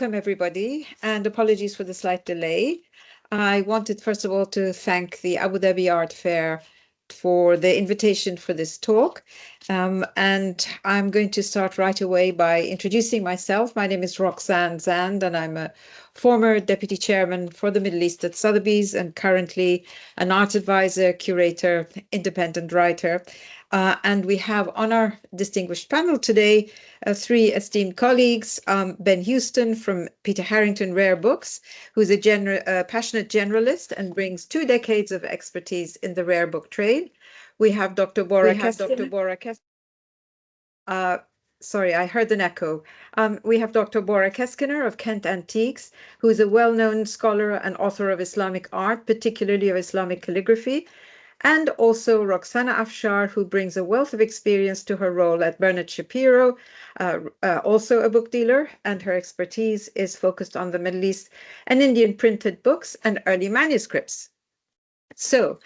Welcome, everybody, and apologies for the slight delay. I wanted, first of all, to thank the Abu Dhabi Art Fair for the invitation for this talk. And I'm going to start right away by introducing myself. My name is Roxane Zand, and I'm a former deputy chairman for the Middle East at Sotheby's and currently an art advisor, curator, independent writer. And we have on our distinguished panel today three esteemed colleagues, Ben Houston from Peter Harrington Rare Books, who's a passionate generalist and brings 2 decades of expertise in the rare book trade. We have Dr. Bora Keskiner. Sorry, I heard an echo. We have Dr. Bora Keskiner of Kent Antiques, who is a well-known scholar and author of Islamic art, particularly of Islamic calligraphy, and also Roxana Afshar, who brings a wealth of experience to her role at Shapero, also a book dealer, and her expertise is focused on the Middle East and Indian printed books and early manuscripts. So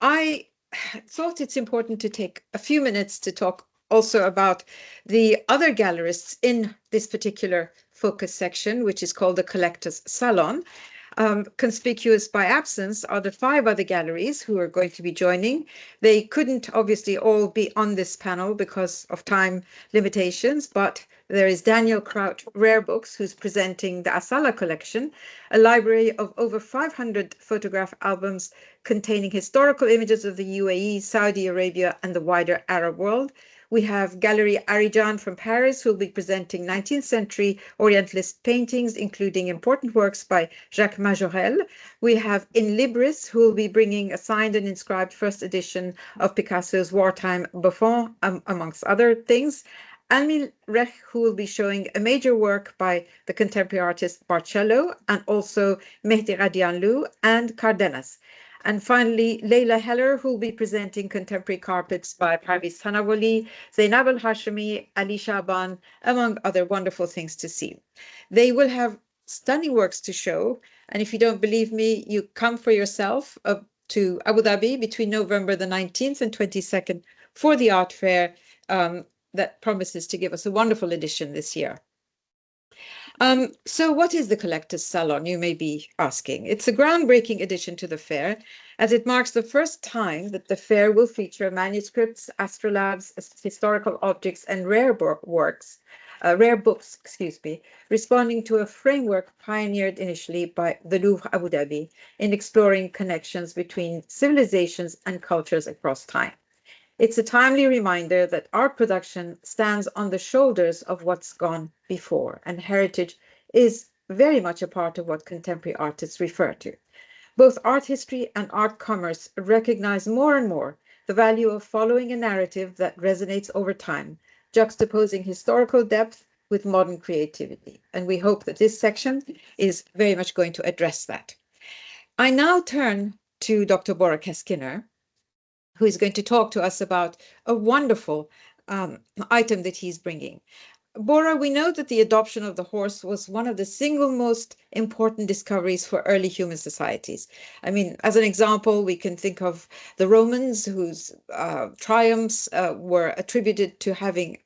I thought it's important to take a few minutes to talk also about the other gallerists in this particular focus section, which is called the Collectors Salon. Conspicuous by absence are the 5 other galleries who are going to be joining. They couldn't obviously all be on this panel because of time limitations, but there is Daniel Kraut Rare Books, who's presenting the Asala collection, a library of over 500 photograph albums containing historical images of the UAE, Saudi Arabia, and the wider Arab world. We have Gallery Arijan from Paris, who will be presenting 19th century Orientalist paintings, including important works by Jacques Majorelle. We have In Libris, who will be bringing a signed and inscribed first edition of Picasso's wartime Buffon, amongst other things. Almine Rech, who will be showing a major work by the contemporary artist Barcello, and also Mehdi Ghadyanloo and Cardenas. And finally, Leila Heller, who will be presenting contemporary carpets by Parviz Tanawoli, Zainab al-Hashemi, Ali Shaban, among other wonderful things to see. They will have stunning works to show. And if you don't believe me, you come for yourself to Abu Dhabi between November the 19th and 22nd for the art fair that promises to give us a wonderful edition this year. So what is the Collectors Salon, you may be asking? It's a groundbreaking addition to the fair, as it marks the first time that the fair will feature manuscripts, astrolabes, historical objects, and rare books, responding to a framework pioneered initially by the Louvre Abu Dhabi in exploring connections between civilizations and cultures across time. It's a timely reminder that art production stands on the shoulders of what's gone before, and heritage is very much a part of what contemporary artists refer to. Both art history and art commerce recognize more and more the value of following a narrative that resonates over time, juxtaposing historical depth with modern creativity. And we hope that this section is very much going to address that. I now turn to Dr. Bora Keskiner, who is going to talk to us about a wonderful item that he's bringing. Bora, we know that the adoption of the horse was one of the single most important discoveries for early human societies. I mean, as an example, we can think of the Romans, whose triumphs were attributed to having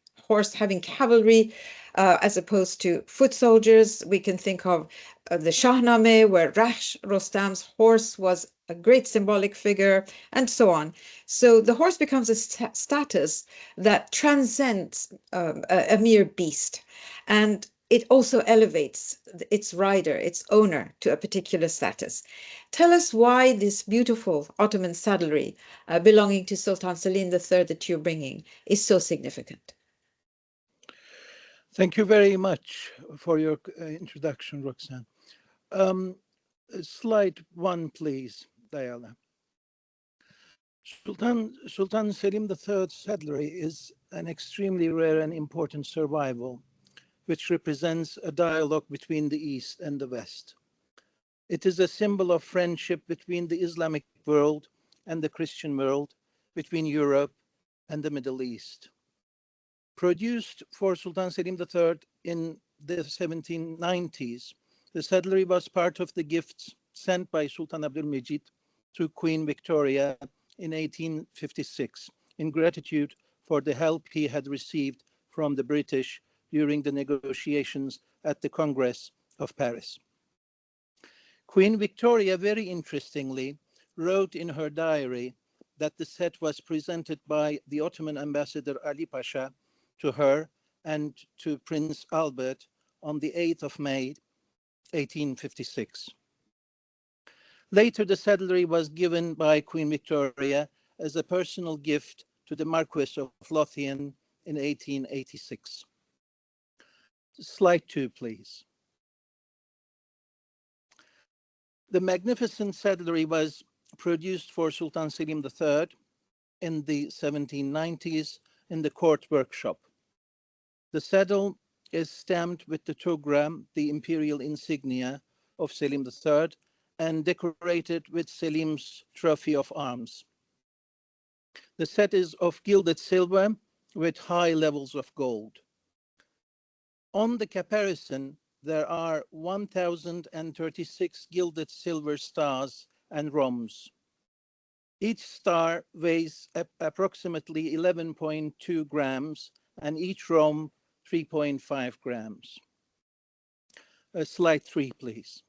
cavalry as opposed to foot soldiers. We can think of the Shahnameh, where Rech, Rostam's horse, was a great symbolic figure, and so on. So the horse becomes a status that transcends a mere beast, and it also elevates its rider, its owner, to a particular status. Tell us why this beautiful Ottoman saddlery belonging to Sultan Selim III that you're bringing is so significant. Thank you very much for your introduction, Roxane. Slide 1, please, Diana. Sultan Selim III's saddlery is an extremely rare and important survival, which represents a dialogue between the East and the West. It is a symbol of friendship between the Islamic world and the Christian world, between Europe and the Middle East. Produced for Sultan Selim III in the 1790s, the saddlery was part of the gifts sent by Sultan Abdülmecid to Queen Victoria in 1856 in gratitude for the help he had received from the British during the negotiations at the Congress of Paris. Queen Victoria, very interestingly, wrote in her diary that the set was presented by the Ottoman ambassador Ali Pasha to her and to Prince Albert on the 8th of May, 1856. Later, the saddlery was given by Queen Victoria as a personal gift to the Marquess of Lothian in 1886. Slide 2, please. The magnificent saddlery was produced for Sultan Selim III in the 1790s in the court workshop. The saddle is stamped with the toga, the imperial insignia of Selim III, and decorated with Selim's trophy of arms. The set is of gilded silver with high levels of gold. On the caparison, there are 1,036 gilded silver stars and rhombs. Each star weighs approximately 11.2 grams and each rhomb 3.5 grams. Slide 3, please.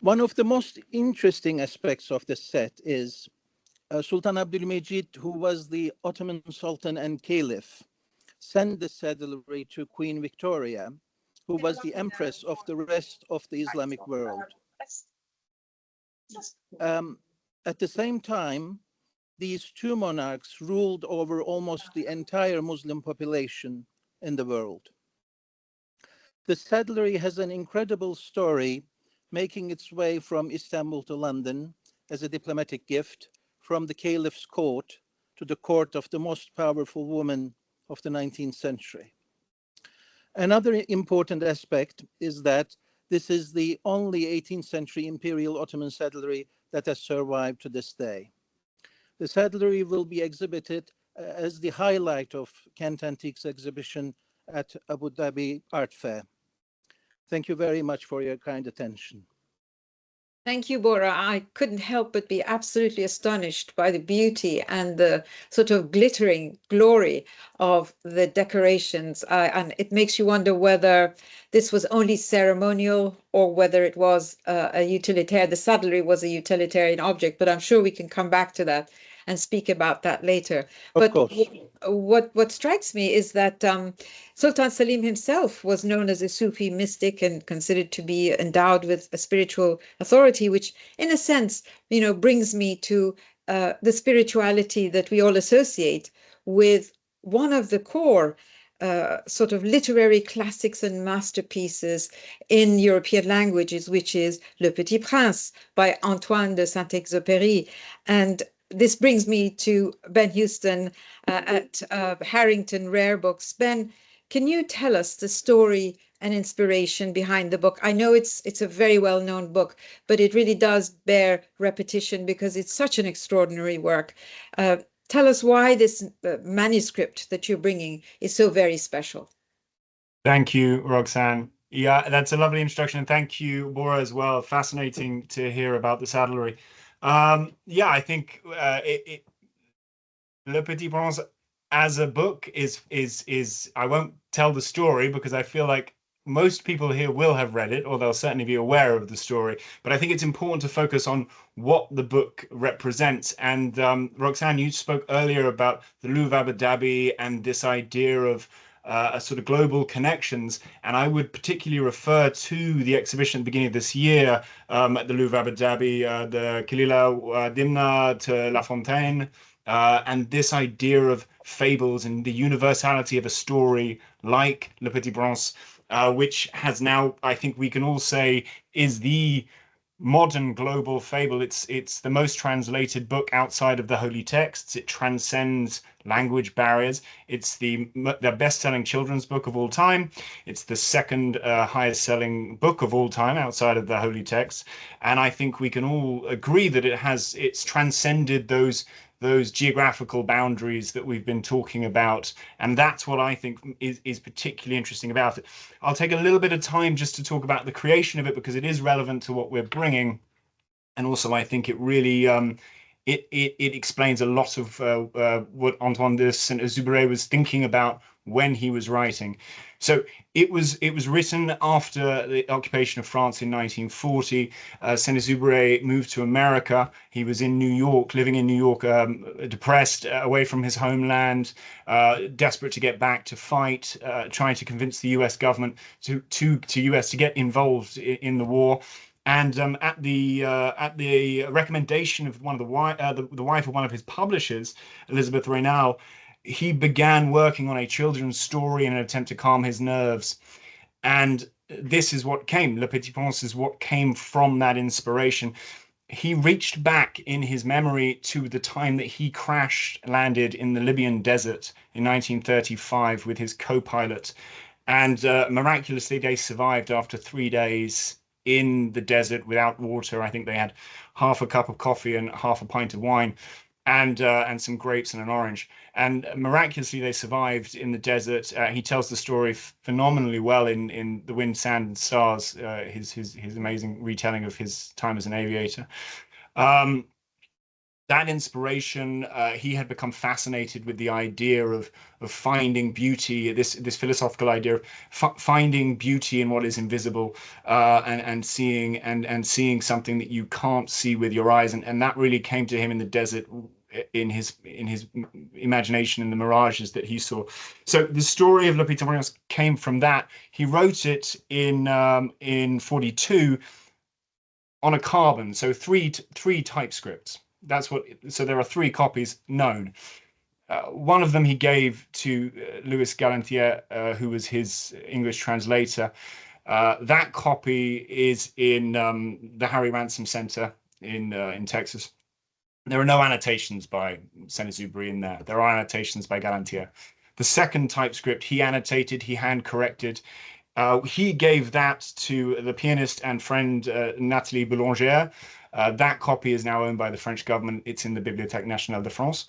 One of the most interesting aspects of the set is Sultan Abdülmecid, who was the Ottoman Sultan and Caliph, sent the saddlery to Queen Victoria, who was the Empress of the rest of the Islamic world. At the same time, these two monarchs ruled over almost the entire Muslim population in the world. The saddlery has an incredible story, making its way from Istanbul to London as a diplomatic gift from the Caliph's court to the court of the most powerful woman of the 19th century. Another important aspect is that this is the only 18th century imperial Ottoman saddlery that has survived to this day. The saddlery will be exhibited as the highlight of Kent Antiques exhibition at Abu Dhabi Art Fair. Thank you very much for your kind attention. Thank you, Bora. I couldn't help but be absolutely astonished by the beauty and the sort of glittering glory of the decorations. And it makes you wonder whether this was only ceremonial or whether it was a utilitarian. The saddlery was a utilitarian object, but I'm sure we can come back to that and speak about that later. Of course. What strikes me is that Sultan Selim himself was known as a Sufi mystic and considered to be endowed with a spiritual authority, which in a sense, brings me to the spirituality that we all associate with one of the core sort of literary classics and masterpieces in European languages, which is Le Petit Prince by Antoine de Saint-Exupéry. And this brings me to Ben Houston at Harrington Rare Books. Ben, can you tell us the story and inspiration behind the book? I know it's a very well-known book, but it really does bear repetition because it's such an extraordinary work. Tell us why this manuscript that you're bringing is so very special. Thank you, Roxane. Yeah, that's a lovely introduction. And thank you, Bora, as well. Fascinating to hear about the saddlery. Yeah, I think Le Petit Prince as a book is I won't tell the story because I feel like most people here will have read it or they'll certainly be aware of the story. But I think it's important to focus on what the book represents. And Roxane, you spoke earlier about the Louvre Abu Dhabi and this idea of a sort of global connections, and I would particularly refer to the exhibition at the beginning of this year at the Louvre Abu Dhabi, the Kilila Dimna to La Fontaine, and this idea of fables and the universality of a story like Le Petit Prince, which has now, I think we can all say, is the modern global fable. It's the most translated book outside of the holy texts. It transcends language barriers. It's the best-selling children's book of all time. It's the second highest-selling book of all time outside of the holy texts. And I think we can all agree that it's transcended those geographical boundaries that we've been talking about. And that's what I think is particularly interesting about it. I'll take a little bit of time just to talk about the creation of it because it is relevant to what we're bringing. And also, I think it really it explains a lot of what Antoine de Saint-Exupéry was thinking about when he was writing. So it was written after the occupation of France in 1940. Saint-Exupéry moved to America. He was in New York, living in New York, depressed, away from his homeland, desperate to get back to fight, trying to convince the U.S. government to get involved in the war. And at the recommendation of one of the wife of one of his publishers, Elizabeth Reynal, he began working on a children's story in an attempt to calm his nerves. And this is what came. Le Petit Prince is what came from that inspiration. He reached back in his memory to the time that he landed in the Libyan desert in 1935 with his co-pilot. And miraculously, they survived after 3 days in the desert without water. I think they had half a cup of coffee and half a pint of wine, and some grapes and an orange. And miraculously, they survived in the desert. He tells the story phenomenally well in The Wind, Sand, and Stars, his amazing retelling of his time as an aviator. That inspiration, he had become fascinated with the idea of finding beauty, this philosophical idea of finding beauty in what is invisible, and seeing something that you can't see with your eyes, and that really came to him in the desert, in his imagination, in the mirages that he saw. So the story of Le Petit Prince came from that. He wrote it in 42 on a carbon, so three typescripts. That's what. So there are 3 copies known. One of them he gave to Louis Galantier, who was his English translator. That copy is in the Harry Ransom Center in Texas. There are no annotations by Saint-Exupéry in there. There are annotations by Galantier. The second typescript he annotated, he hand corrected. He gave that to the pianist and friend Nathalie Boulanger. That copy is now owned by the French government. It's in the Bibliothèque Nationale de France.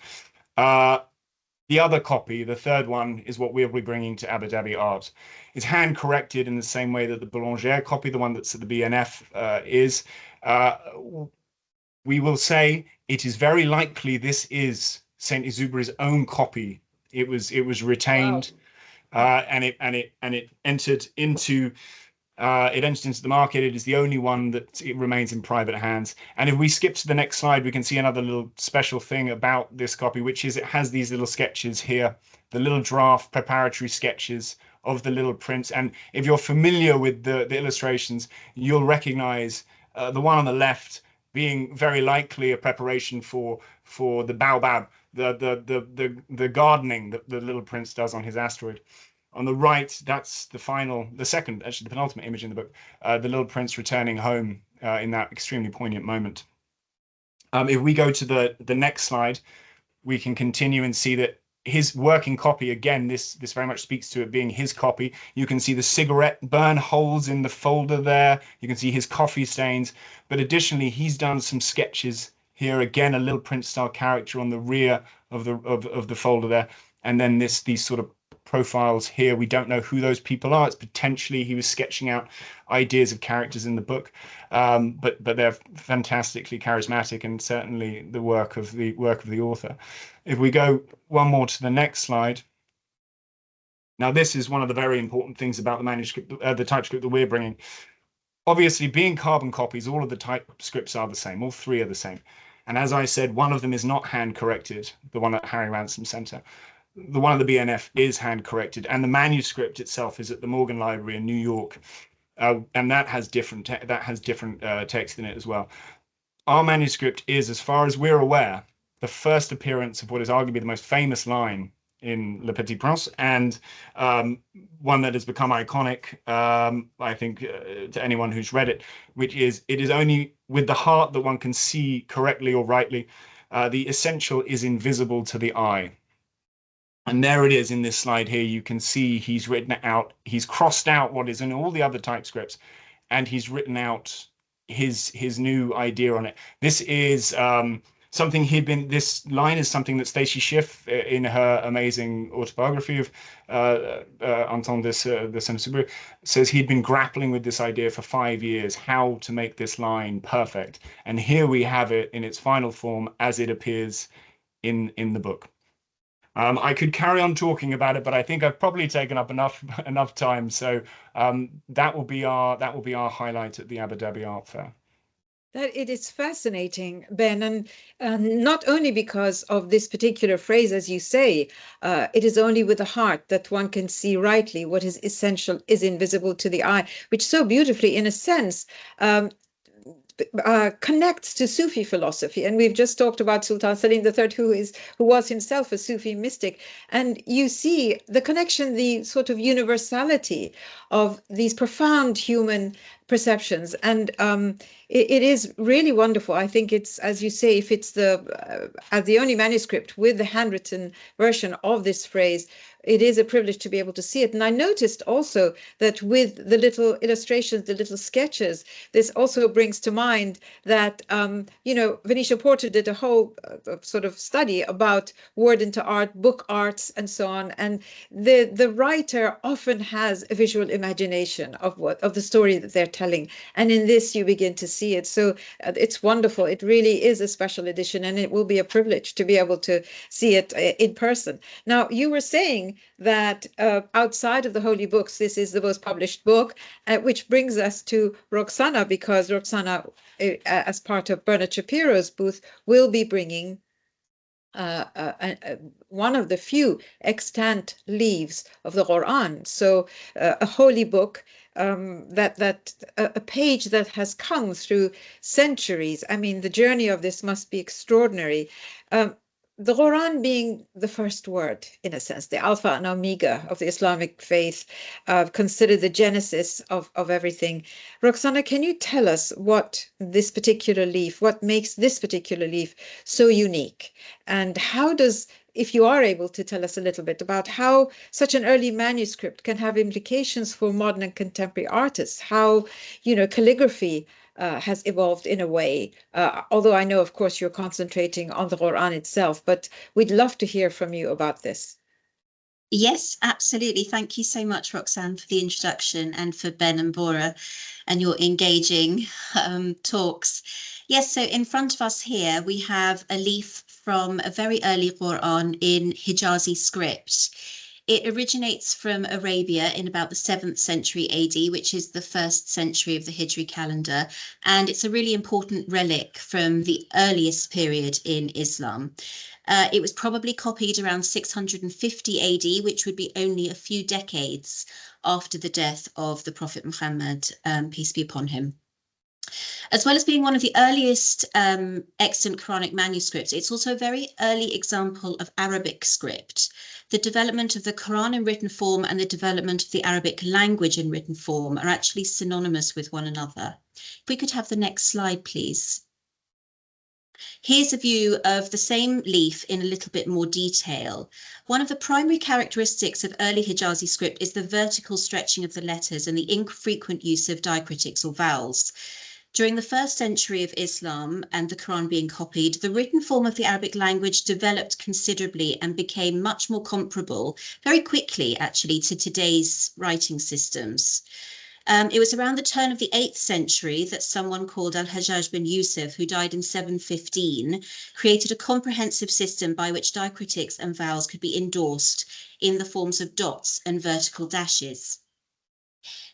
The other copy, the third one, is what we'll be bringing to Abu Dhabi Art. It's hand corrected in the same way that the Boulanger copy, the one that's at the BNF, is. We will say it is very likely this is Saint-Exupéry's own copy. It was retained. Wow. And it entered into the market. It is the only one that it remains in private hands. And if we skip to the next slide, we can see another little special thing about this copy, which is it has these little sketches here, the little draft preparatory sketches of the Little Prince. And if you're familiar with the illustrations, you'll recognize the one on the left being very likely a preparation for the baobab, the gardening that the Little Prince does on his asteroid. On the right, that's the penultimate image in the book, the Little Prince returning home in that extremely poignant moment. If we go to the next slide, we can continue and see that his working copy, again, this very much speaks to it being his copy. You can see the cigarette burn holes in the folder there. You can see his coffee stains. But additionally, he's done some sketches here. Again, a Little Prince style character on the rear of the folder there. And then these sort of profiles here. We don't know who those people are. It's potentially he was sketching out ideas of characters in the book, but they're fantastically charismatic and certainly the work of the author. If we go one more to the next slide. Now, this is one of the very important things about the manuscript, the typescript that we're bringing. Obviously, being carbon copies, all of the typescripts are the same. All 3 are the same. And as I said, one of them is not hand corrected, the one at Harry Ransom Center. The one at the BNF is hand corrected, and the manuscript itself is at the Morgan Library in New York, and that has different text in it as well. Our manuscript is, as far as we're aware, the first appearance of what is arguably the most famous line in Le Petit Prince, and one that has become iconic, I think, to anyone who's read it, which is, "It is only with the heart that one can see correctly or rightly. The essential is invisible to the eye." And there it is in this slide here. You can see he's written it out. He's crossed out what is in all the other typescripts, and he's written out his new idea on it. This is something this line is something that Stacey Schiff, in her amazing autobiography of Anton de Saint-Exupéry, says he'd been grappling with this idea for 5 years, how to make this line perfect. And here we have it in its final form as it appears in the book. I could carry on talking about it, but I think I've probably taken up enough time. So that will be our highlight at the Abu Dhabi Art Fair. That it is fascinating, Ben, and not only because of this particular phrase, as you say, it is only with the heart that one can see rightly what is essential is invisible to the eye, which so beautifully, in a sense, connects to Sufi philosophy. And we've just talked about Sultan Selim III, who was himself a Sufi mystic. And you see the connection, the sort of universality of these profound human perceptions. And it is really wonderful. I think it's, as you say, if it's the only manuscript with the handwritten version of this phrase, it is a privilege to be able to see it. And I noticed also that with the little illustrations, the little sketches, this also brings to mind that, Venetia Porter did a whole sort of study about word into art, book arts, and so on. And the writer often has a visual imagination of the story that they're telling. And in this, you begin to see it. So it's wonderful. It really is a special edition, and it will be a privilege to be able to see it in person. Now, you were saying that outside of the holy books, this is the most published book, which brings us to Roxana, because Roxana, as part of Bernard Shapiro's booth, will be bringing one of the few extant leaves of the Quran. So a holy book, a page that has come through centuries. I mean, the journey of this must be extraordinary. The Quran being the first word, in a sense, the alpha and omega of the Islamic faith, considered the genesis of everything. Roxana, can you tell us what makes this particular leaf so unique? And how does, if you are able to tell us a little bit about how such an early manuscript can have implications for modern and contemporary artists, how, calligraphy has evolved in a way, although I know, of course, you're concentrating on the Quran itself, but we'd love to hear from you about this. Yes, absolutely. Thank you so much, Roxane, for the introduction, and for Ben and Bora and your engaging talks. Yes, so in front of us here, we have a leaf from a very early Quran in Hijazi script. It originates from Arabia in about the 7th century AD, which is the 1st century of the Hijri calendar. And it's a really important relic from the earliest period in Islam. It was probably copied around 650 AD, which would be only a few decades after the death of the Prophet Muhammad, peace be upon him. As well as being one of the earliest extant Quranic manuscripts, it's also a very early example of Arabic script. The development of the Quran in written form and the development of the Arabic language in written form are actually synonymous with one another. If we could have the next slide, please. Here's a view of the same leaf in a little bit more detail. One of the primary characteristics of early Hijazi script is the vertical stretching of the letters and the infrequent use of diacritics or vowels. During the 1st century of Islam and the Quran being copied, the written form of the Arabic language developed considerably and became much more comparable, very quickly actually, to today's writing systems. It was around the turn of the 8th century that someone called Al-Hajjaj bin Yusuf, who died in 715, created a comprehensive system by which diacritics and vowels could be endorsed in the forms of dots and vertical dashes.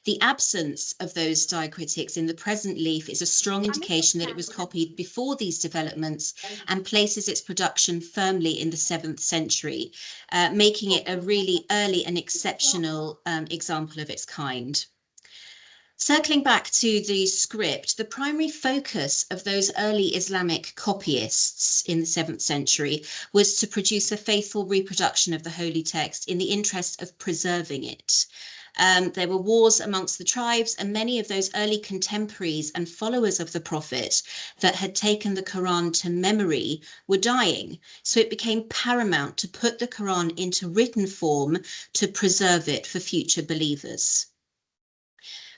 The absence of those diacritics in the present leaf is a strong indication that it was copied before these developments and places its production firmly in the 7th century, making it a really early and exceptional example of its kind. Circling back to the script, the primary focus of those early Islamic copyists in the 7th century was to produce a faithful reproduction of the holy text in the interest of preserving it. There were wars amongst the tribes, and many of those early contemporaries and followers of the Prophet that had taken the Quran to memory were dying. So it became paramount to put the Quran into written form to preserve it for future believers.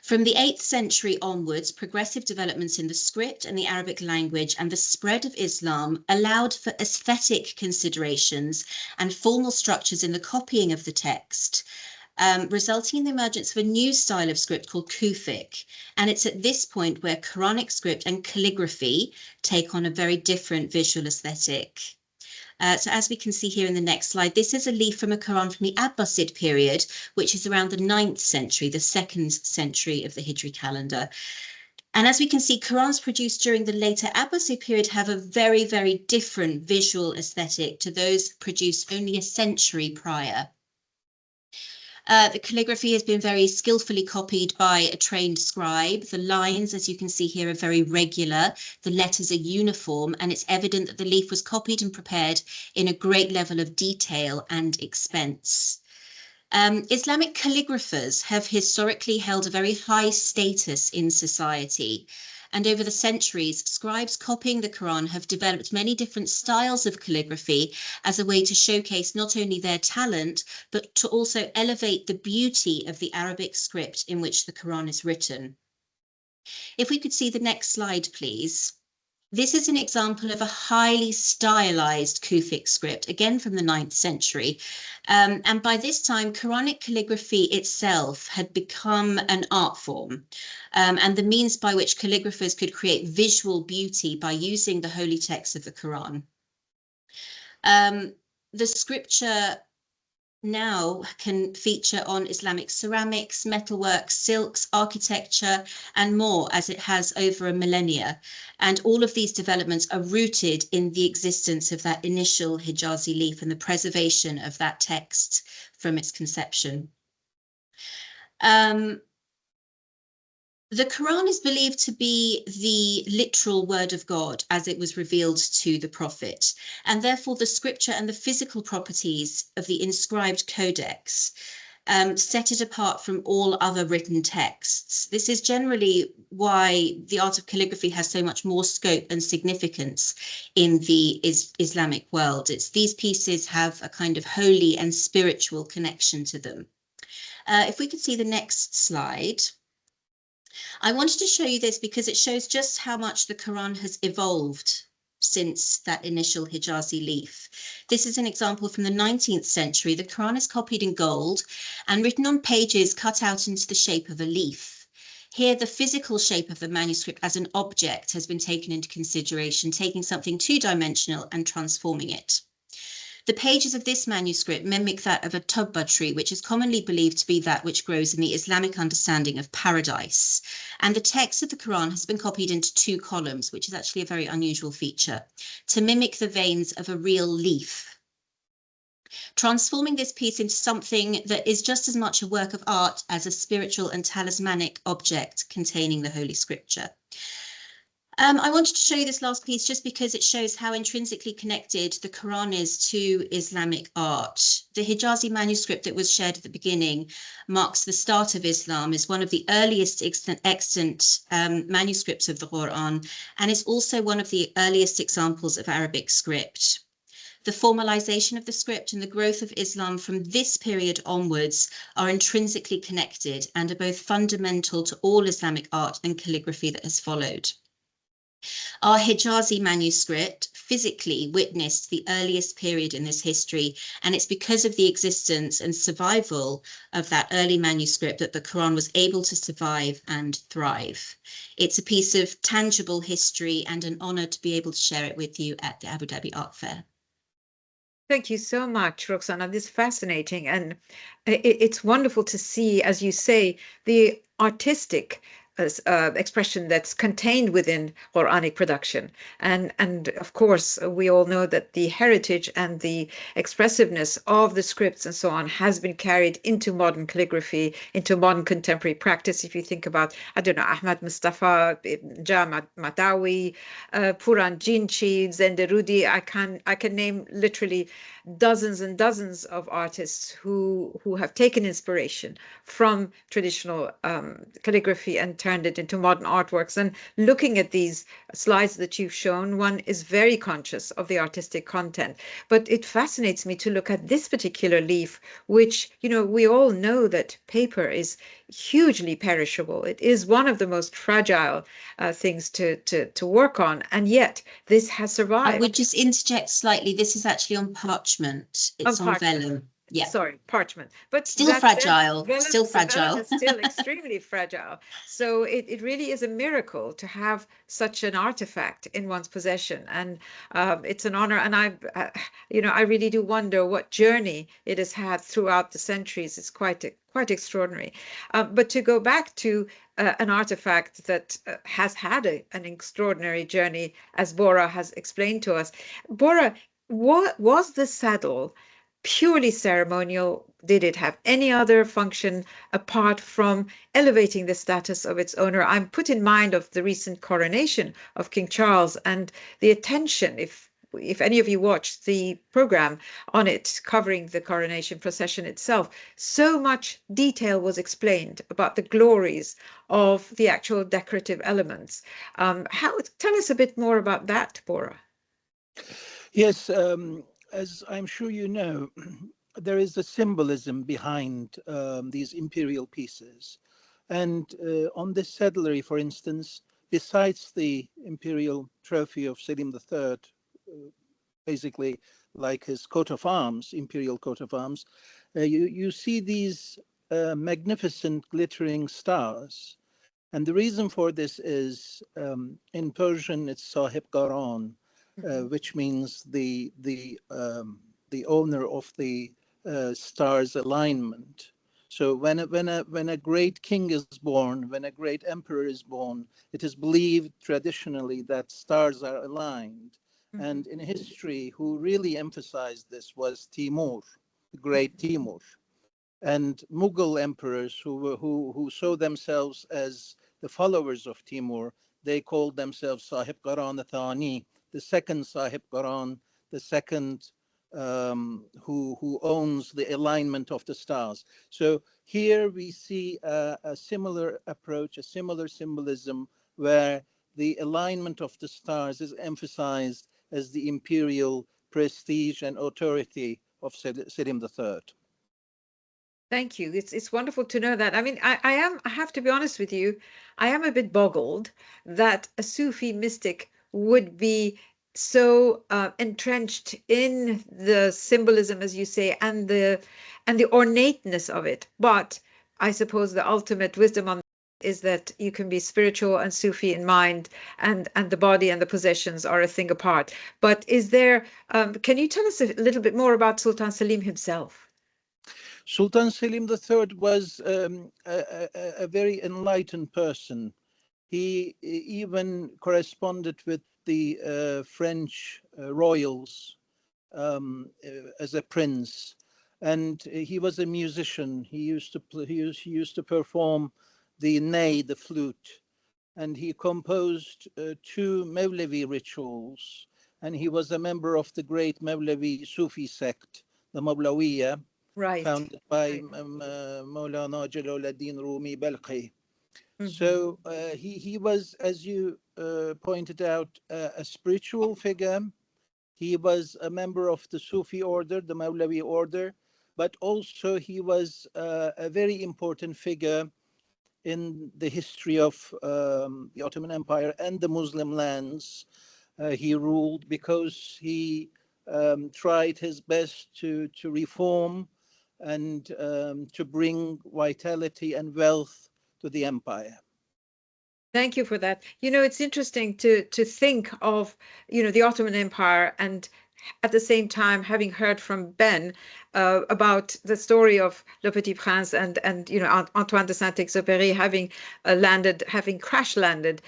From the 8th century onwards, progressive developments in the script and the Arabic language and the spread of Islam allowed for aesthetic considerations and formal structures in the copying of the text, resulting in the emergence of a new style of script called Kufic. And it's at this point where Quranic script and calligraphy take on a very different visual aesthetic. So as we can see here in the next slide, this is a leaf from a Quran from the Abbasid period, which is around the 9th century, the 2nd century of the Hijri calendar. And as we can see, Qurans produced during the later Abbasid period have a very, very different visual aesthetic to those produced only a century prior. The calligraphy has been very skillfully copied by a trained scribe. The lines, as you can see here, are very regular. The letters are uniform, and it's evident that the leaf was copied and prepared in a great level of detail and expense. Islamic calligraphers have historically held a very high status in society. And over the centuries, scribes copying the Quran have developed many different styles of calligraphy as a way to showcase not only their talent, but to also elevate the beauty of the Arabic script in which the Quran is written. If we could see the next slide, please. This is an example of a highly stylized Kufic script, again from the 9th century. And by this time, Quranic calligraphy itself had become an art form, and the means by which calligraphers could create visual beauty by using the holy text of the Quran. The scripture now can feature on Islamic ceramics, metalwork, silks, architecture, and more, as it has over a millennia. And all of these developments are rooted in the existence of that initial Hijazi leaf and the preservation of that text from its conception. The Quran is believed to be the literal word of God as it was revealed to the prophet, and therefore the scripture and the physical properties of the inscribed codex set it apart from all other written texts. This is generally why the art of calligraphy has so much more scope and significance in the Islamic world. These pieces have a kind of holy and spiritual connection to them. If we could see the next slide. I wanted to show you this because it shows just how much the Quran has evolved since that initial Hijazi leaf. This is an example from the 19th century. The Quran is copied in gold and written on pages cut out into the shape of a leaf. Here, the physical shape of the manuscript as an object has been taken into consideration, taking something two-dimensional and transforming it. The pages of this manuscript mimic that of a tubba tree, which is commonly believed to be that which grows in the Islamic understanding of paradise. And the text of the Quran has been copied into two columns, which is actually a very unusual feature, to mimic the veins of a real leaf, transforming this piece into something that is just as much a work of art as a spiritual and talismanic object containing the Holy Scripture. I wanted to show you this last piece just because it shows how intrinsically connected the Quran is to Islamic art. The Hijazi manuscript that was shared at the beginning marks the start of Islam, is one of the earliest extant manuscripts of the Quran, and is also one of the earliest examples of Arabic script. The formalization of the script and the growth of Islam from this period onwards are intrinsically connected and are both fundamental to all Islamic art and calligraphy that has followed. Our Hijazi manuscript physically witnessed the earliest period in this history, and it's because of the existence and survival of that early manuscript that the Quran was able to survive and thrive. It's a piece of tangible history and an honor to be able to share it with you at the Abu Dhabi Art Fair. Thank you so much, Roxana. This is fascinating, and it's wonderful to see, as you say, the artistic expression that's contained within Quranic production. And of course, we all know that the heritage and the expressiveness of the scripts and so on has been carried into modern calligraphy, into modern contemporary practice. If you think about, I don't know, Ahmad Mustafa, Jah Madawi, Puran Jinchi, Zenderudi, I can name literally dozens and dozens of artists who have taken inspiration from traditional calligraphy and turned it into modern artworks. And looking at these slides that you've shown, one is very conscious of the artistic content. But it fascinates me to look at this particular leaf, which, you know, we all know that paper is hugely perishable. It is one of the most fragile things to work on. And yet this has survived. I would just interject slightly. This is actually on parchment. It's on vellum. Yeah. Sorry, parchment. But still fragile. Vellum, still fragile. Is still extremely fragile. So it really is a miracle to have such an artifact in one's possession. And it's an honor. And I really do wonder what journey it has had throughout the centuries. It's quite extraordinary. But to go back to an artifact that has had an extraordinary journey, as Bora has explained to us. Bora, what was the saddle purely ceremonial? Did it have any other function apart from elevating the status of its owner? I'm put in mind of the recent coronation of King Charles and the attention, if any of you watched the program on it covering the coronation procession itself, so much detail was explained about the glories of the actual decorative elements. Tell us a bit more about that, Bora. Yes, as I'm sure you know, there is a symbolism behind these imperial pieces. And on this saddlery, for instance, besides the imperial trophy of Selim III, basically like his coat of arms, imperial coat of arms, you see these magnificent glittering stars. And the reason for this is, in Persian, it's Sahib Garan, which means the owner of the stars alignment. So when a great king is born, when a great emperor is born, it is believed traditionally that stars are aligned. And in history, who really emphasized this was Timur, the great Timur. And Mughal emperors who saw themselves as the followers of Timur, they called themselves Sahib Garan Thani, the second Sahib Garan, the second who owns the alignment of the stars. So here we see a similar approach, a similar symbolism, where the alignment of the stars is emphasized as the imperial prestige and authority of Selim III. Thank you. It's wonderful to know that. I mean, I have to be honest with you, I am a bit boggled that a Sufi mystic would be so entrenched in the symbolism, as you say, and the ornateness of it. But I suppose the ultimate wisdom on is that you can be spiritual and Sufi in mind, and the body and the possessions are a thing apart. But is there, can you tell us a little bit more about Sultan Selim himself? Sultan Selim III was a very enlightened person. He even corresponded with the French royals as a prince, and he was a musician. He used to perform the ney, the flute, and he composed 2 Mevlevi rituals. And he was a member of the great Mevlevi Sufi sect, the Mawlawiya, founded by Maulana Jalaluddin Rumi Balkhi. So he was, as you pointed out, a spiritual figure. He was a member of the Sufi order, the Mawlawi order, but also he was a very important figure in the history of the Ottoman Empire and the Muslim lands. He ruled because he tried his best to reform and to bring vitality and wealth to the empire. Thank you for that. You know, it's interesting to think of, you know, the Ottoman Empire, and at the same time having heard from Ben about the story of Le Petit Prince and you know, Antoine de Saint-Exupéry having crash landed.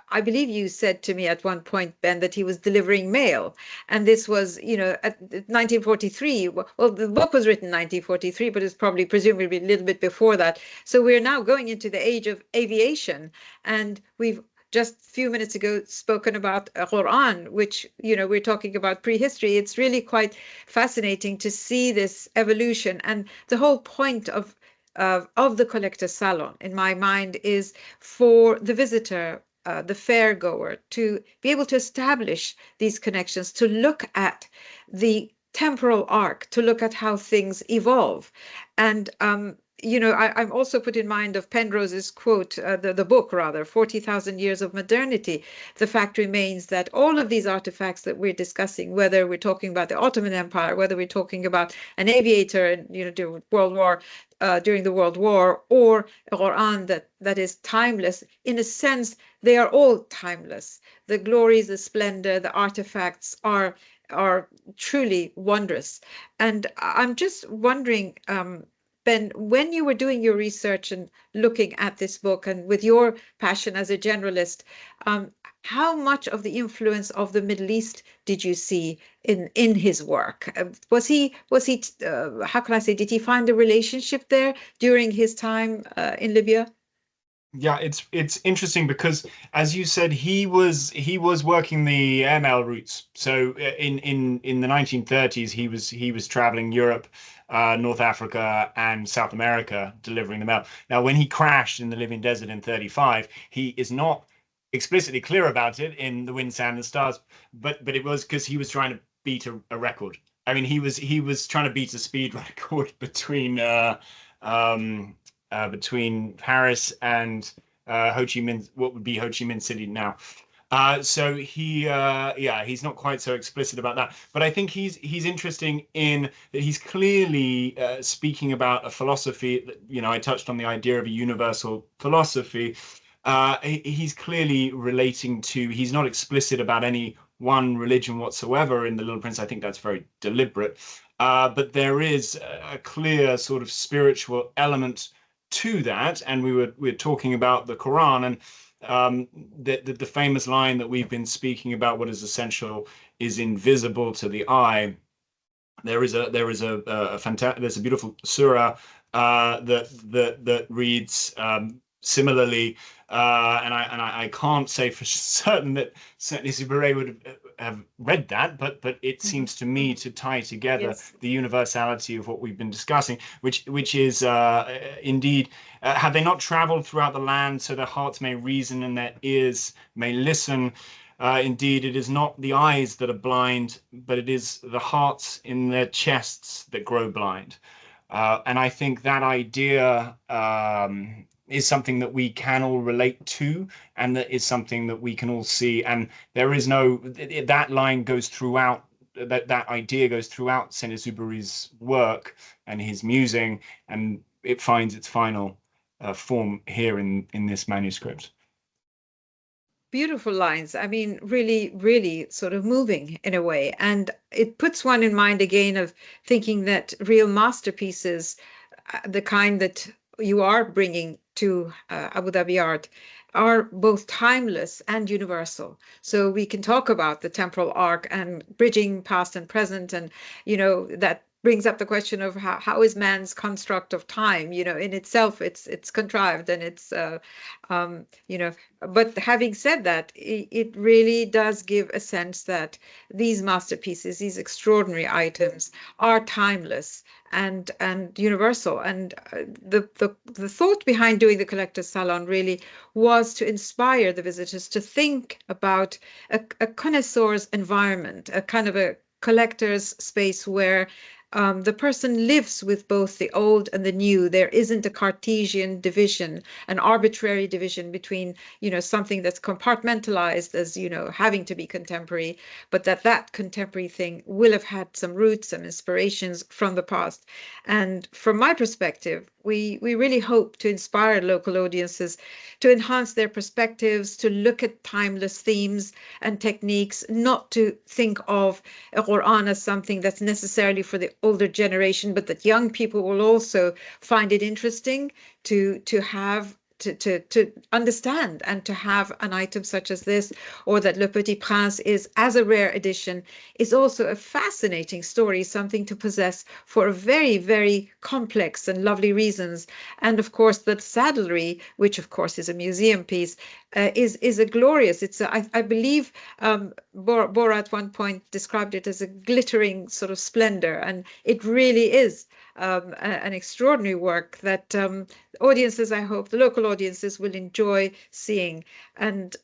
I believe you said to me at one point, Ben, that he was delivering mail, and this was, you know, at 1943. Well, the book was written 1943, but it's probably presumably a little bit before that. So we're now going into the age of aviation, and we've just a few minutes ago spoken about Quran, which, you know, we're talking about prehistory. It's really quite fascinating to see this evolution, and the whole point of of the collector's salon, in my mind, is for the visitor, the fair goer, to be able to establish these connections, to look at the temporal arc, to look at how things evolve. And you know, I'm also put in mind of Penrose's quote, the book rather, 40,000 Years of Modernity. The fact remains that all of these artifacts that we're discussing, whether we're talking about the Ottoman Empire, whether we're talking about an aviator, you know, during the World War, or a Quran that is timeless, in a sense, they are all timeless. The glories, the splendor, the artifacts are truly wondrous. And I'm just wondering, Ben, when you were doing your research and looking at this book, and with your passion as a generalist, how much of the influence of the Middle East did you see in his work? Was he how can I say, did he find a relationship there during his time in Libya? Yeah, it's interesting because, as you said, he was working the airmail routes. So in the 1930s, he was traveling Europe, North Africa, and South America, delivering the mail. Now, when he crashed in the Libyan desert in 35, he is not explicitly clear about it in The Wind, Sand, and Stars, but it was because he was trying to beat a record. I mean, he was trying to beat a speed record between Paris and Ho Chi Minh, what would be Ho Chi Minh City now. So he's not quite so explicit about that, but I think he's interesting in that he's clearly speaking about a philosophy that, you know, I touched on the idea of a universal philosophy. He's clearly relating to, he's not explicit about any one religion whatsoever in The Little Prince. I think that's very deliberate. But there is a clear sort of spiritual element to that, and we're talking about the Quran, and the famous line that we've been speaking about, what is essential is invisible to the eye. There's a beautiful surah that reads similarly, and I can't say for certain that certainly Subire would have read that, but it seems to me to tie together the universality of what we've been discussing, which is indeed, have they not traveled throughout the land, so their hearts may reason and their ears may listen. Indeed, it is not the eyes that are blind, but it is the hearts in their chests that grow blind. And I think that idea is something that we can all relate to, and that is something that we can all see. And there is no, that line goes throughout, that idea goes throughout Saint-Exupéry's work and his musing, and it finds its final form here in this manuscript. Beautiful lines. I mean, really, really sort of moving in a way. And it puts one in mind again of thinking that real masterpieces, the kind that you are bringing to Abu Dhabi Art, are both timeless and universal. So we can talk about the temporal arc and bridging past and present, and, you know, that brings up the question of how is man's construct of time, you know, in itself, it's contrived, and it's, you know, but having said that, it really does give a sense that these masterpieces, these extraordinary items, are timeless and universal. And the thought behind doing the collector's salon really was to inspire the visitors to think about a connoisseur's environment, a kind of a collector's space where the person lives with both the old and the new. There isn't a Cartesian division, an arbitrary division between, you know, something that's compartmentalized as, you know, having to be contemporary, but that contemporary thing will have had some roots, some inspirations from the past. And from my perspective, we really hope to inspire local audiences to enhance their perspectives, to look at timeless themes and techniques, not to think of a Quran as something that's necessarily for the older generation, but that young people will also find it interesting to have to understand, and to have an item such as this, or that Le Petit Prince is, as a rare edition, is also a fascinating story, something to possess for very, very complex and lovely reasons. And of course, that saddlery, which of course is a museum piece, is a glorious, it's a, I believe Bora at one point described it as a glittering sort of splendor, and it really is. an extraordinary work that audiences, I hope, the local audiences will enjoy seeing. And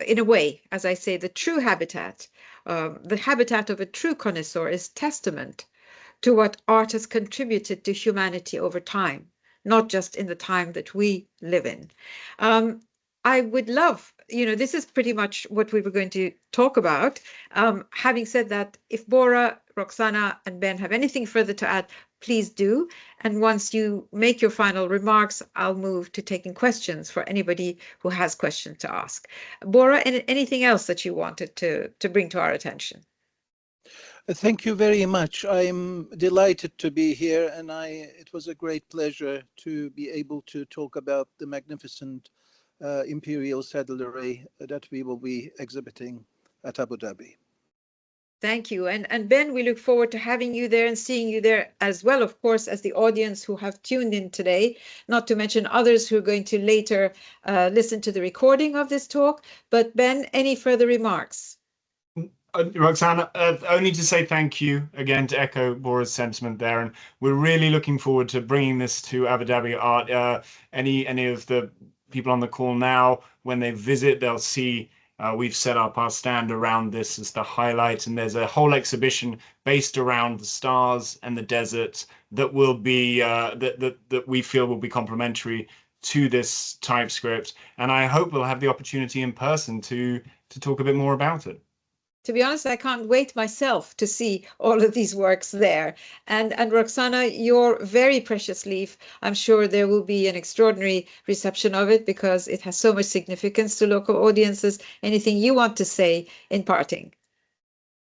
in a way, as I say, the true habitat, the habitat of a true connoisseur is testament to what art has contributed to humanity over time, not just in the time that we live in. I would love, this is pretty much what we were going to talk about. Having said that, if Bora, Roxana, and Ben have anything further to add, please do. And once you make your final remarks, I'll move to taking questions for anybody who has questions to ask. Bora, anything else that you wanted to bring to our attention? Thank you very much. I'm delighted to be here, and it was a great pleasure to be able to talk about the magnificent imperial saddlery that we will be exhibiting at Abu Dhabi. Thank you. And Ben, we look forward to having you there and seeing you there as well, of course, as the audience who have tuned in today, not to mention others who are going to later listen to the recording of this talk. But Ben, any further remarks? Roxana, only to say thank you again, to echo Bora's sentiment there, and we're really looking forward to bringing this to Abu Dhabi Art. Any of the people on the call now, when they visit, they'll see we've set up our stand around this as the highlight, and there's a whole exhibition based around the stars and the desert that will be that we feel will be complementary to this typescript, and I hope we'll have the opportunity in person to talk a bit more about it. To be honest, I can't wait myself to see all of these works there. And Roxana, your very precious leaf, I'm sure there will be an extraordinary reception of it because it has so much significance to local audiences. Anything you want to say in parting?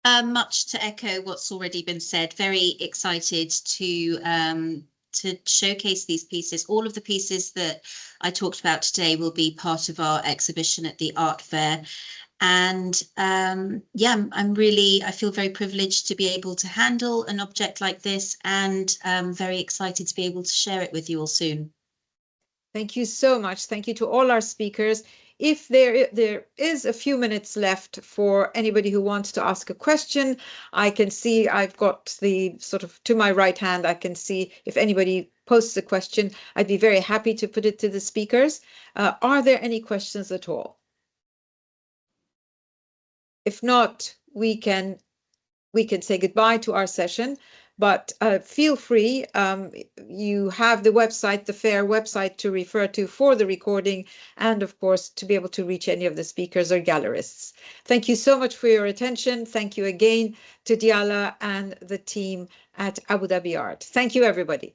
Much to echo what's already been said. Very excited to showcase these pieces. All of the pieces that I talked about today will be part of our exhibition at the art fair. And yeah, I feel very privileged to be able to handle an object like this, and very excited to be able to share it with you all soon. Thank you so much. Thank you to all our speakers. If there is a few minutes left for anybody who wants to ask a question, I can see I've got the sort of to my right hand, I can see if anybody posts a question, I'd be very happy to put it to the speakers. Are there any questions at all? If not, we can say goodbye to our session, but feel free. You have the website, the fair website, to refer to for the recording, and of course to be able to reach any of the speakers or gallerists. Thank you so much for your attention. Thank you again to Diala and the team at Abu Dhabi Art. Thank you, everybody.